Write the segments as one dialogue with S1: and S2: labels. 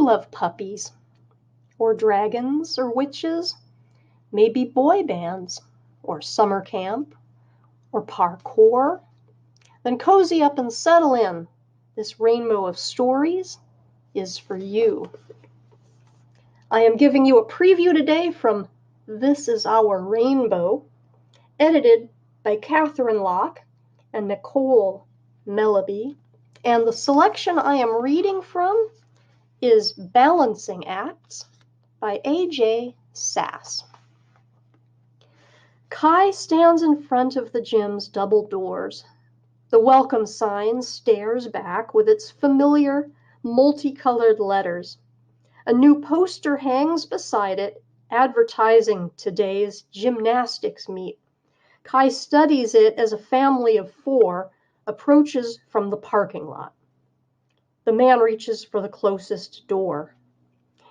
S1: love puppies, or dragons, or witches, maybe boy bands, or summer camp, or parkour, then cozy up and settle in. This rainbow of stories is for you. I am giving you a preview today from This Is Our Rainbow, edited by Katherine Locke and Nicole Melleby, and the selection I am reading from is Balancing Acts by A.J. Sass. Kai stands in front of the gym's double doors. The welcome sign stares back with its familiar, multicolored letters. A new poster hangs beside it, advertising today's gymnastics meet. Kai studies it as a family of 4 approaches from the parking lot. The man reaches for the closest door.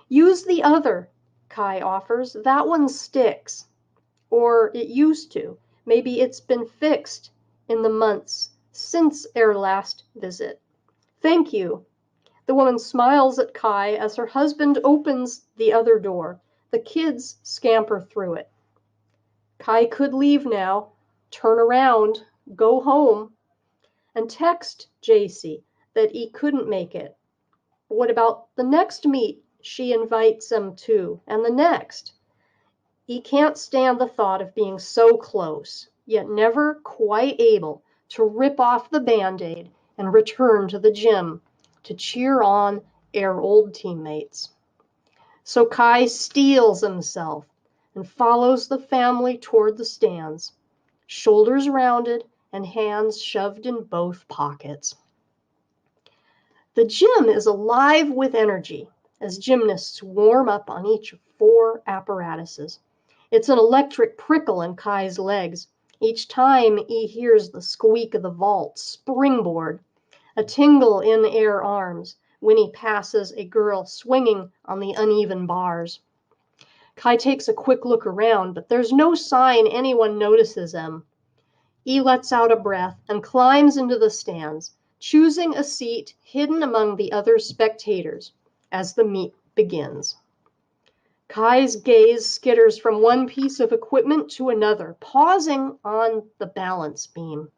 S1: Use the other, Kai offers. That one sticks. Or it used to. Maybe it's been fixed in the months since our last visit. Thank you. The woman smiles at Kai as her husband opens the other door. The kids scamper through it. Kai could leave now, turn around, go home, and text JC that he couldn't make it. But what about the next meet she invites him to, and the next? He can't stand the thought of being so close, yet never quite able to rip off the Band-Aid and return to the gym to cheer on our old teammates. So Kai steels himself and follows the family toward the stands, shoulders rounded and hands shoved in both pockets. The gym is alive with energy as gymnasts warm up on each of 4 apparatuses. It's an electric prickle in Kai's legs each time he hears the squeak of the vault springboard, a tingle in air arms when he passes a girl swinging on the uneven bars. Kai takes a quick look around, but there's no sign anyone notices him. He lets out a breath and climbs into the stands, choosing a seat hidden among the other spectators as the meet begins. Kai's gaze skitters from one piece of equipment to another, pausing on the balance beam.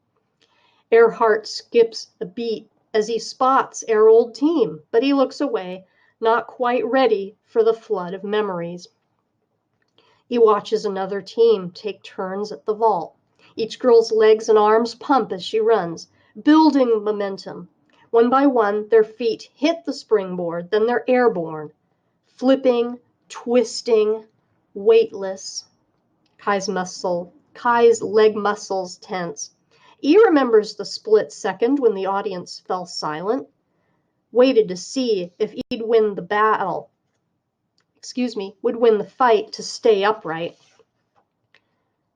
S1: Earhart skips a beat as he spots our old team, but he looks away, not quite ready for the flood of memories. He watches another team take turns at the vault. Each girl's legs and arms pump as she runs, building momentum. One by one, their feet hit the springboard, then they're airborne, flipping, twisting, weightless. Kai's leg muscles tense. He remembers the split second when the audience fell silent, waited to see if he'd win the fight to stay upright.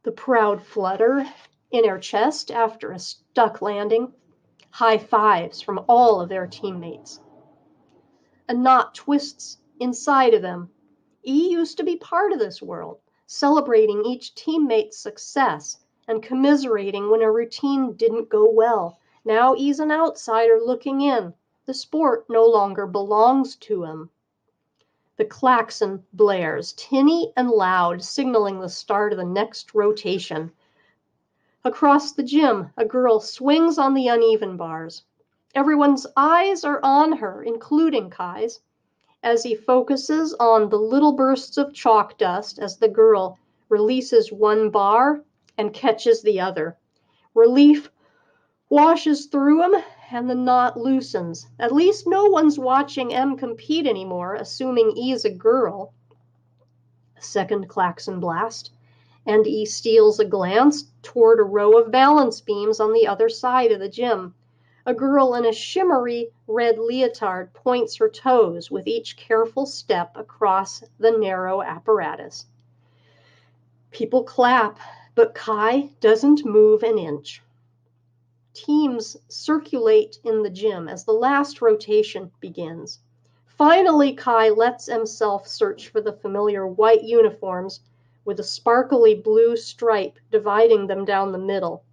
S1: The proud flutter in her chest after a stuck landing, high fives from all of their teammates. A knot twists inside of him. He used to be part of this world, celebrating each teammate's success and commiserating when a routine didn't go well. Now he's an outsider looking in. The sport no longer belongs to him. The klaxon blares, tinny and loud, signaling the start of the next rotation. Across the gym, a girl swings on the uneven bars. Everyone's eyes are on her, including Kai's, as he focuses on the little bursts of chalk dust as the girl releases one bar and catches the other. Relief washes through him and the knot loosens. At least no one's watching M compete anymore, assuming E's a girl. A second klaxon blast, and E steals a glance toward a row of balance beams on the other side of the gym. A girl in a shimmery red leotard points her toes with each careful step across the narrow apparatus. People clap, but Kai doesn't move an inch. Teams circulate in the gym as the last rotation begins. Finally, Kai lets himself search for the familiar white uniforms with a sparkly blue stripe dividing them down the middle.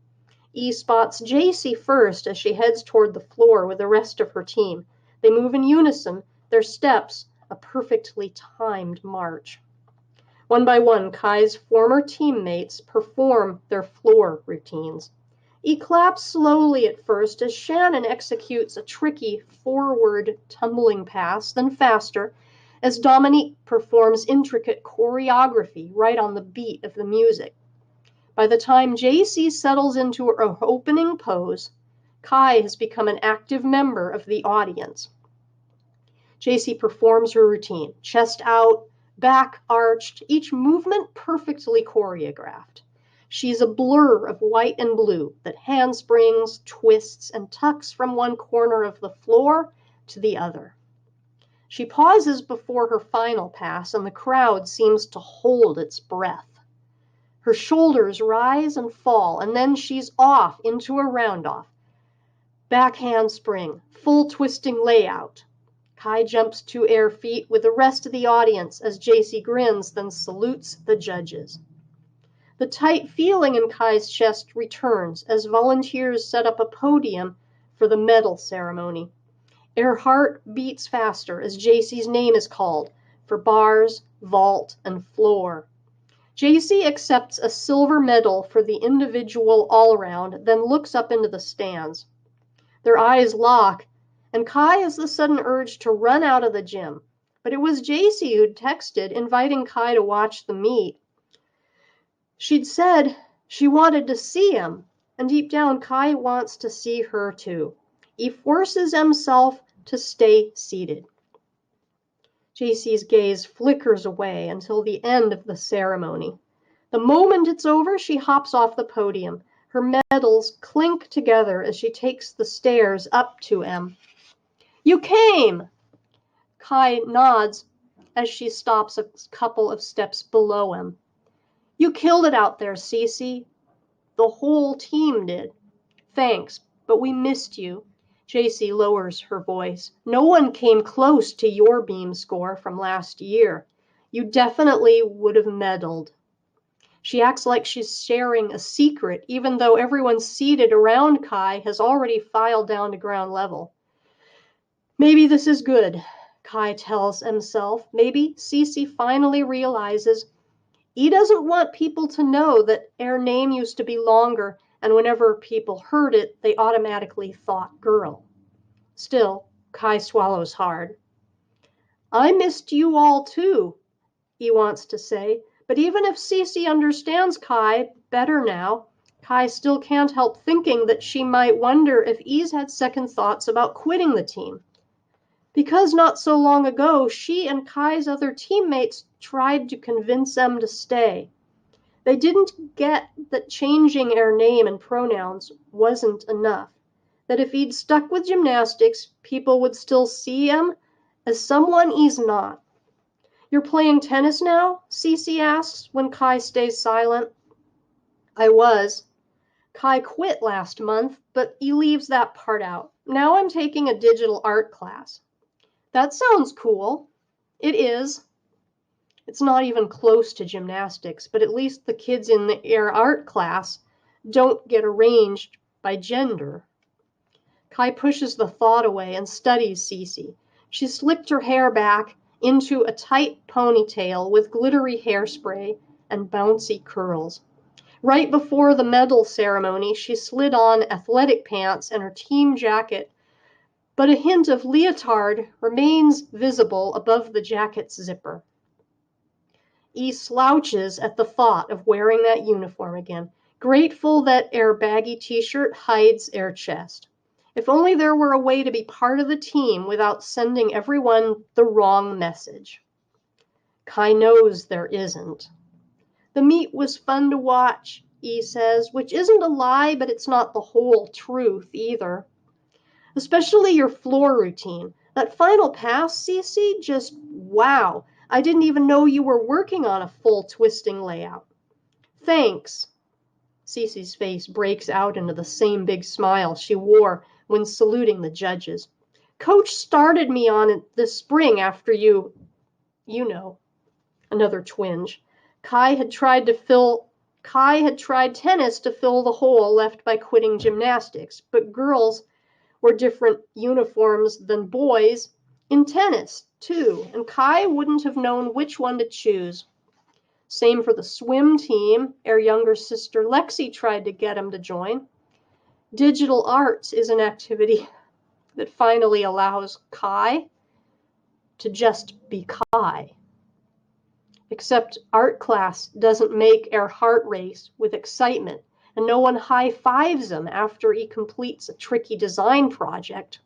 S1: E spots JC first as she heads toward the floor with the rest of her team. They move in unison, their steps a perfectly timed march. One by one, Kai's former teammates perform their floor routines. He claps slowly at first as Shannon executes a tricky forward tumbling pass, then faster as Dominique performs intricate choreography right on the beat of the music. By the time JC settles into her opening pose, Kai has become an active member of the audience. JC performs her routine, chest out, back arched, each movement perfectly choreographed. She's a blur of white and blue that handsprings, twists, and tucks from one corner of the floor to the other. She pauses before her final pass, and the crowd seems to hold its breath. Her shoulders rise and fall, and then she's off into a roundoff. Back handspring, full twisting layout. Kai jumps 2 air feet with the rest of the audience as JC grins, then salutes the judges. The tight feeling in Kai's chest returns as volunteers set up a podium for the medal ceremony. Her heart beats faster as JC's name is called for bars, vault, and floor. JC accepts a silver medal for the individual all-around, then looks up into the stands. Their eyes lock, and Kai has the sudden urge to run out of the gym. But it was JC who'd texted, inviting Kai to watch the meet. She'd said she wanted to see him, and deep down Kai wants to see her too. He forces himself to stay seated. JC's gaze flickers away until the end of the ceremony. The moment it's over, she hops off the podium. Her medals clink together as she takes the stairs up to him. "You came!" Kai nods as she stops a couple of steps below him. "You killed it out there, Cece. The whole team did. Thanks, but we missed you." JC lowers her voice. "No one came close to your beam score from last year. You definitely would have medaled." She acts like she's sharing a secret, even though everyone seated around Kai has already filed down to ground level. Maybe this is good, Kai tells himself. Maybe Cece finally realizes he doesn't want people to know that her name used to be longer, and whenever people heard it, they automatically thought girl. Still, Kai swallows hard. "I missed you all too," he wants to say, but even if Cece understands Kai better now, Kai still can't help thinking that she might wonder if he's had second thoughts about quitting the team. Because not so long ago, she and Kai's other teammates tried to convince them to stay. They didn't get that changing her name and pronouns wasn't enough, that if he'd stuck with gymnastics, people would still see him as someone he's not. "You're playing tennis now?" Cece asks when Kai stays silent. "I was. Kai quit last month, but he leaves that part out. Now I'm taking a digital art class." "That sounds cool." "It is. It's not even close to gymnastics, but at least the kids in the air art class don't get arranged by gender." Kai pushes the thought away and studies Cece. She slicked her hair back into a tight ponytail with glittery hairspray and bouncy curls. Right before the medal ceremony, she slid on athletic pants and her team jacket, but a hint of leotard remains visible above the jacket's zipper. He slouches at the thought of wearing that uniform again, grateful that her baggy t-shirt hides her chest. If only there were a way to be part of the team without sending everyone the wrong message. Kai knows there isn't. "The meet was fun to watch," he says, which isn't a lie, but it's not the whole truth either. "Especially your floor routine. That final pass, Cece, just wow. I didn't even know you were working on a full twisting layout." "Thanks." Cece's face breaks out into the same big smile she wore when saluting the judges. "Coach started me on it this spring after you know." Another twinge. Kai had tried tennis to fill the hole left by quitting gymnastics, but girls were different uniforms than boys, In tennis, too, and Kai wouldn't have known which one to choose. Same for the swim team. Our younger sister Lexi tried to get him to join. Digital arts is an activity that finally allows Kai to just be Kai. Except art class doesn't make our heart race with excitement, and no one high-fives him after he completes a tricky design project.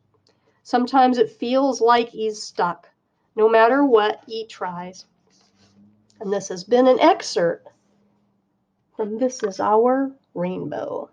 S1: Sometimes it feels like he's stuck, no matter what he tries. And this has been an excerpt from This Is Our Rainbow.